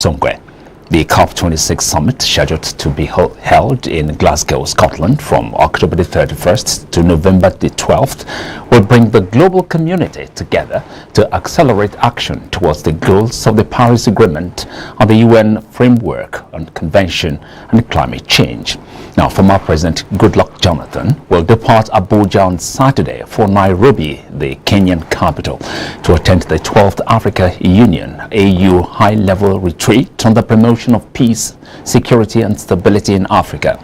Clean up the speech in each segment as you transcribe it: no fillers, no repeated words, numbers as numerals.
Tongwe. The COP26 summit, scheduled to be held in Glasgow, Scotland from October the 31st to November the 12th, will bring the global community together to accelerate action towards the goals of the Paris Agreement on the UN Framework on Convention and Climate Change. Now, former President Goodluck Jonathan will depart Abuja on Saturday for Nairobi, the Kenyan capital, to attend the 12th Africa Union AU high-level retreat on the promotion of peace, security and stability in Africa.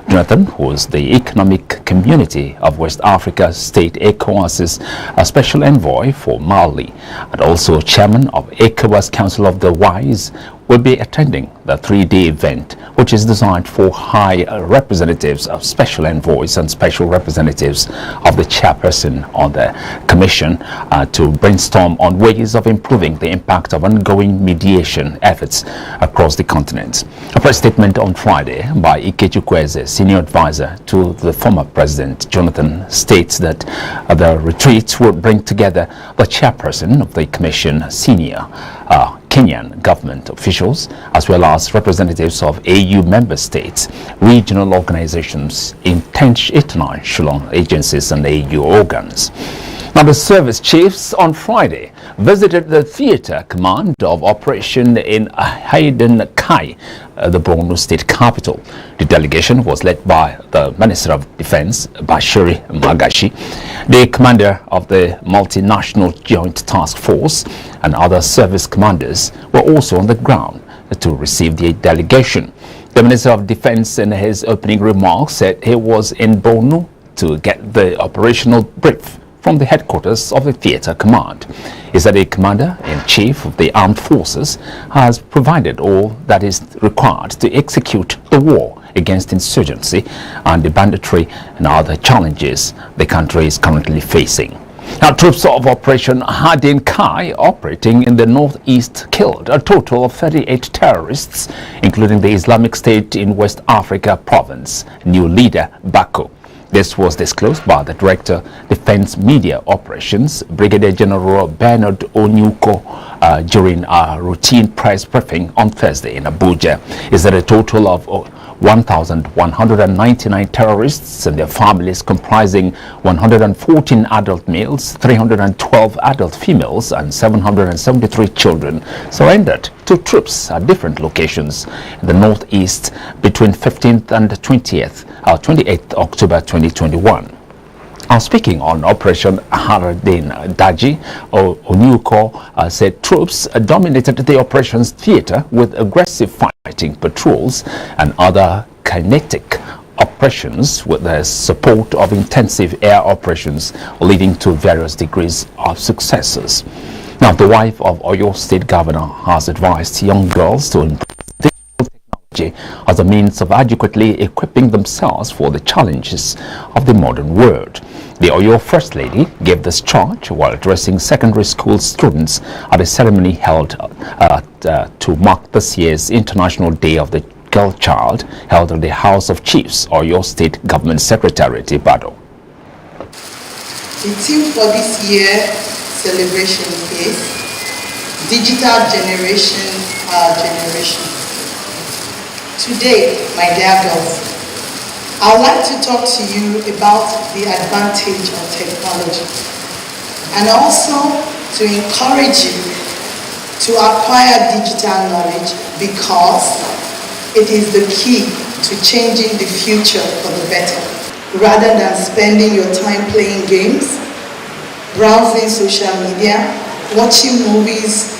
Jonathan, who is the Economic Community of West Africa State ECOWAS's Special Envoy for Mali and also Chairman of ECOWAS Council of the Wise, will be attending the three-day event, which is designed for high representatives of special envoys and special representatives of the chairperson on the commission to brainstorm on ways of improving the impact of ongoing mediation efforts across the continent. A press statement on Friday by Ikechukwu, senior advisor to the former president Jonathan, states that the retreat will bring together the chairperson of the commission, senior Kenyan government officials, as well as representatives of AU member states, regional organizations, international agencies and AU organs. Now, the service chiefs on Friday visited the theater command of operation in Hayden Kai, the Borno state capital. The delegation was led by the Minister of Defense, Bashiri Magashi, the commander of the multinational joint task force, and other service commanders were also on the ground to receive the delegation. The Minister of Defense, in his opening remarks, said he was in Borno to get the operational brief from the headquarters of the theater command. He said the commander-in-chief of the armed forces has provided all that is required to execute the war against insurgency and the banditry and other challenges the country is currently facing. Now, troops of Operation Hardin Kai operating in the northeast killed a total of 38 terrorists, including the Islamic State in West Africa province, new leader Bako. This was disclosed by the Director, Defense Media Operations, Brigadier General Bernard Onyuko, during a routine press briefing on Thursday in Abuja. He said a total of 1,199 terrorists and their families, comprising 114 adult males, 312 adult females, and 773 children, surrendered to troops at different locations in the northeast between 15th and 28th October 2021. Speaking on Operation Haradin Daji, Onyuko said troops dominated the operations theater with aggressive fighting patrols and other kinetic operations with the support of intensive air operations, leading to various degrees of successes. Now, the wife of Oyo State Governor has advised young girls to embrace technology as a means of adequately equipping themselves for the challenges of the modern world. The Oyo First Lady gave this charge while addressing secondary school students at a ceremony held to mark this year's International Day of the Girl Child, held at the House of Chiefs, Oyo State Government Secretariat, Ibadan. The theme for this year's celebration is Digital Generation, Our Generation. Today, my dear girls, I would like to talk to you about the advantage of technology and also to encourage you to acquire digital knowledge because it is the key to changing the future for the better. Rather than spending your time playing games, browsing social media, watching movies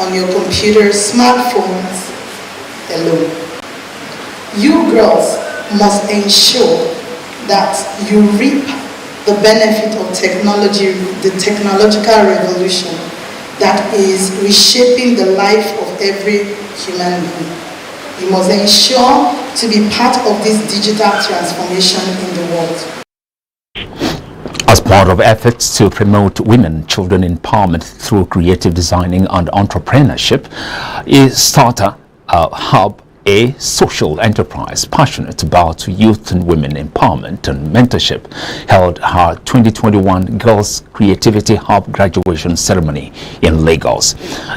on your computer, smartphones alone. You girls must ensure that you reap the benefit of technology, the technological revolution that is reshaping the life of every human being. You must ensure to be part of this digital transformation in the world. As part of efforts to promote women and children empowerment through creative designing and entrepreneurship, a starter hub a social enterprise passionate about youth and women empowerment and mentorship, held her 2021 Girls Creativity Hub graduation ceremony in Lagos.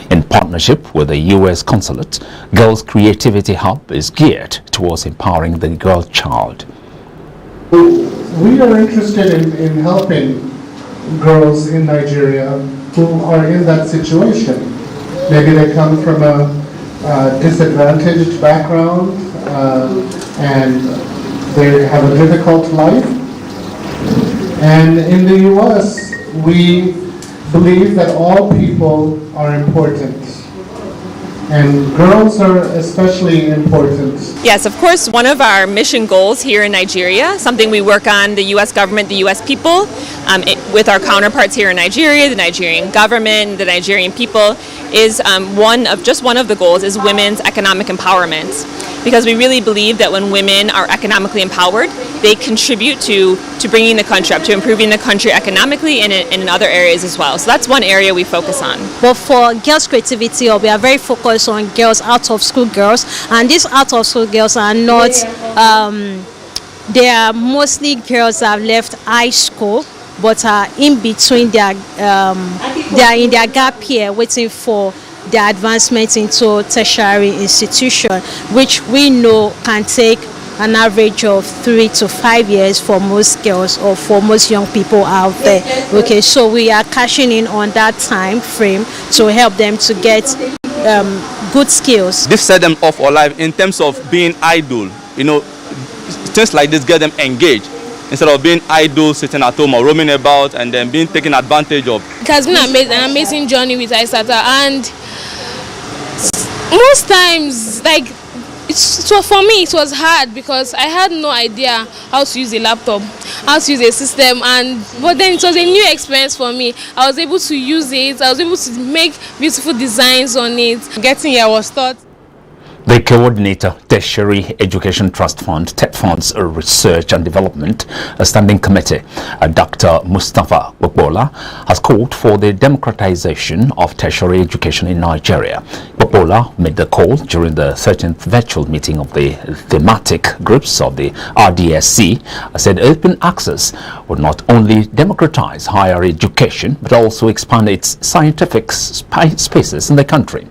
In partnership with the U.S. Consulate, Girls Creativity Hub is geared towards empowering the girl child. We are interested in helping girls in Nigeria who are in that situation. Maybe they come from a disadvantaged background and they have a difficult life. And in the US, we believe that all people are important. And girls are especially important. Yes, of course, one of our mission goals here in Nigeria, something we work on, the U.S. government, the U.S. people, with our counterparts here in Nigeria, the Nigerian government, the Nigerian people, is one of the goals is women's economic empowerment. Because we really believe that when women are economically empowered, they contribute to bringing the country up, to improving the country economically and in other areas as well. So that's one area we focus on. But for Girls Creativity, we are very focused on girls, out of school girls, and these out of school girls are not, they are mostly girls that have left high school, but are in between they are in their gap year waiting for their advancement into tertiary institution, which we know can take an average of 3 to 5 years for most girls or for most young people out there. Okay, so we are cashing in on that time frame to help them to get good skills. This set them off for life in terms of being idle. You know, things like this get them engaged instead of being idle, sitting at home or roaming about and then being taken advantage of. It has been an amazing journey with iStarter, and most times, like, for me it was hard because I had no idea how to use a laptop, how to use a system, but then it was a new experience for me. I was able to use it, I was able to make beautiful designs on it. Getting here was taught. The coordinator, Tertiary Education Trust Fund, TED Funds Research and Development, a standing committee, Dr. Mustafa Gbola, has called for the democratization of tertiary education in Nigeria. Gbola made the call during the 13th virtual meeting of the thematic groups of the RDSC, said open access would not only democratize higher education, but also expand its scientific spaces in the country.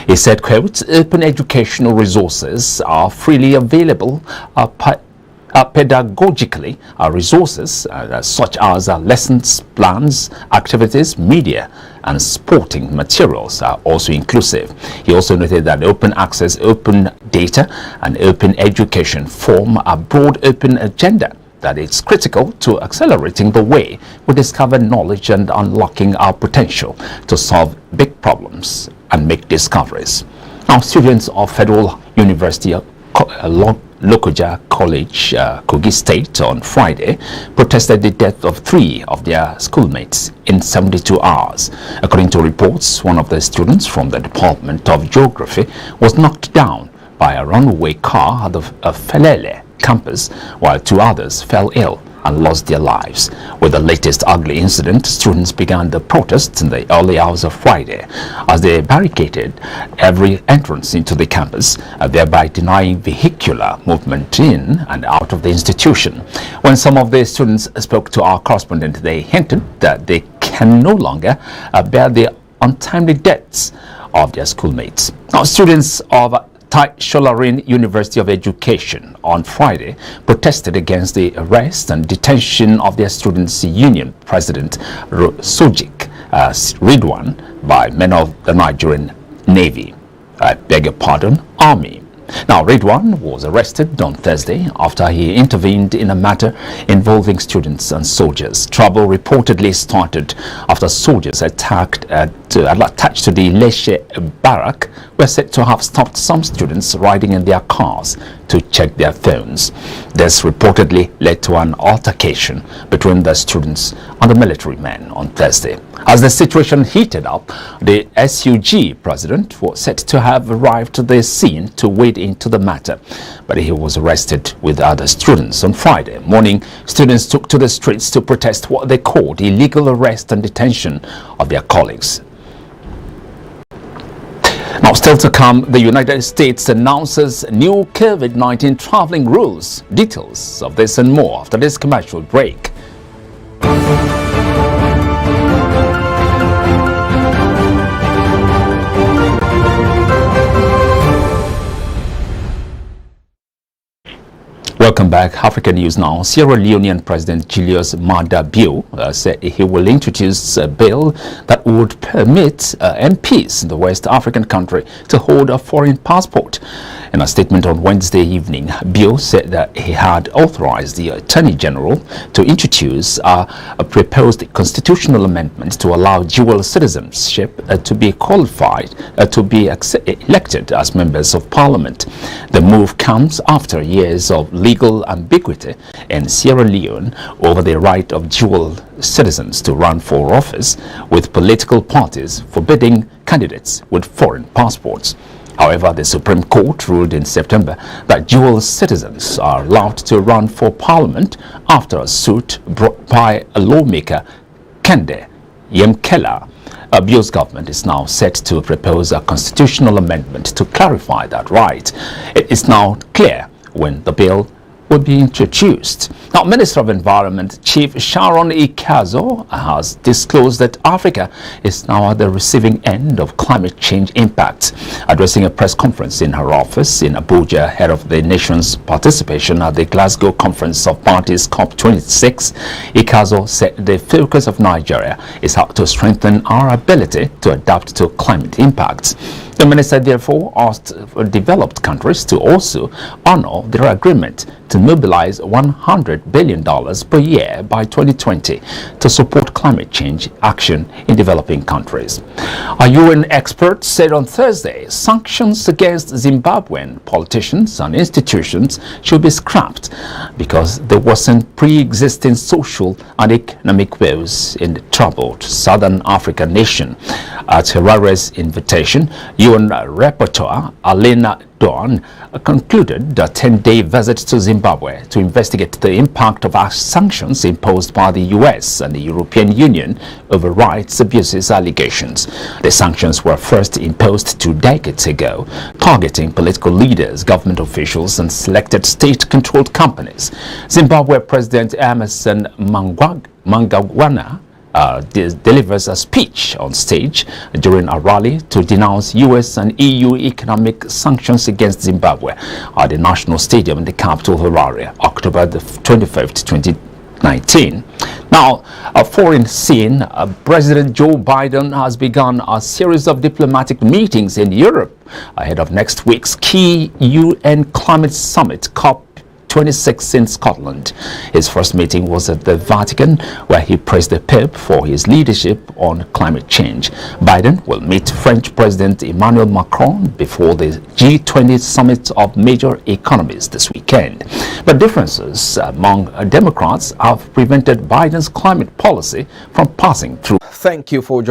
He said, quote, open education resources are freely available pedagogically. Resources such as lessons plans, activities, media and sporting materials are also inclusive. He also noted that open access, open data and open education form a broad open agenda that is critical to accelerating the way we discover knowledge and unlocking our potential to solve big problems and make discoveries. Now, students of Federal University of Lokoja College, Kogi State, on Friday protested the death of 3 of their schoolmates in 72 hours. According to reports, one of the students from the Department of Geography was knocked down by a runaway car at the Felele campus, while 2 others fell ill and lost their lives. With the latest ugly incident, students began the protest in the early hours of Friday as they barricaded every entrance into the campus, thereby denying vehicular movement in and out of the institution. When some of the students spoke to our correspondent, they hinted that they can no longer bear the untimely deaths of their schoolmates. Now, students of Sholarin University of Education on Friday protested against the arrest and detention of their students' union president Sojik Ridwan by men of the Nigerian Navy, Army. Now, Ridwan was arrested on Thursday after he intervened in a matter involving students and soldiers. Trouble reportedly started after soldiers attached to the Leshe barrack were said to have stopped some students riding in their cars to check their phones. This reportedly led to an altercation between the students and the military men on Thursday. As the situation heated up, the SUG president was said to have arrived to the scene to wade into the matter, but he was arrested with other students. On Friday morning, students took to the streets to protest what they called illegal arrest and detention of their colleagues. Now, still to come, the United States announces new COVID-19 traveling rules. Details of this and more after this commercial break. Welcome back. African News now. Sierra Leonean President Julius Maada Bio said he will introduce a bill that would permit MPs in the West African country to hold a foreign passport. In a statement on Wednesday evening, Bio said that he had authorized the Attorney General to introduce a proposed constitutional amendment to allow dual citizenship to be qualified to be elected as members of Parliament. The move comes after years of legal ambiguity in Sierra Leone over the right of dual citizens to run for office, with political parties forbidding candidates with foreign passports. However, the Supreme Court ruled in September that dual citizens are allowed to run for Parliament after a suit brought by a lawmaker, Kende Yemkela. Bio's government is now set to propose a constitutional amendment to clarify that right. It is now clear when the bill will be introduced. Now, Minister of Environment Chief Sharon Ikazo has disclosed that Africa is now at the receiving end of climate change impacts. Addressing a press conference in her office in Abuja ahead of the nation's participation at the Glasgow Conference of Parties COP26, Ikazo said the focus of Nigeria is how to strengthen our ability to adapt to climate impacts. The minister therefore asked developed countries to also honor their agreement to mobilize $100 billion per year by 2020 to support climate change action in developing countries. A UN expert said on Thursday sanctions against Zimbabwean politicians and institutions should be scrapped because there wasn't pre-existing social and economic woes in the troubled Southern African nation. At Harare's invitation, UN Rapporteur Alena Dawn concluded a 10-day visit to Zimbabwe to investigate the impact of sanctions imposed by the US and the European Union over rights abuses allegations. The sanctions were first imposed 2 decades ago, targeting political leaders, government officials, and selected state-controlled companies. Zimbabwe President Emmerson Mnangagwa delivers a speech on stage during a rally to denounce US and EU economic sanctions against Zimbabwe at the National Stadium in the capital Harare, October the 25th, 2019. Now, a foreign scene, President Joe Biden has begun a series of diplomatic meetings in Europe ahead of next week's key UN climate summit, COP26 in Scotland. His first meeting was at the Vatican, where he praised the Pope for his leadership on climate change. Biden will meet French President Emmanuel Macron before the G20 summit of major economies this weekend. But differences among Democrats have prevented Biden's climate policy from passing through. Thank you for joining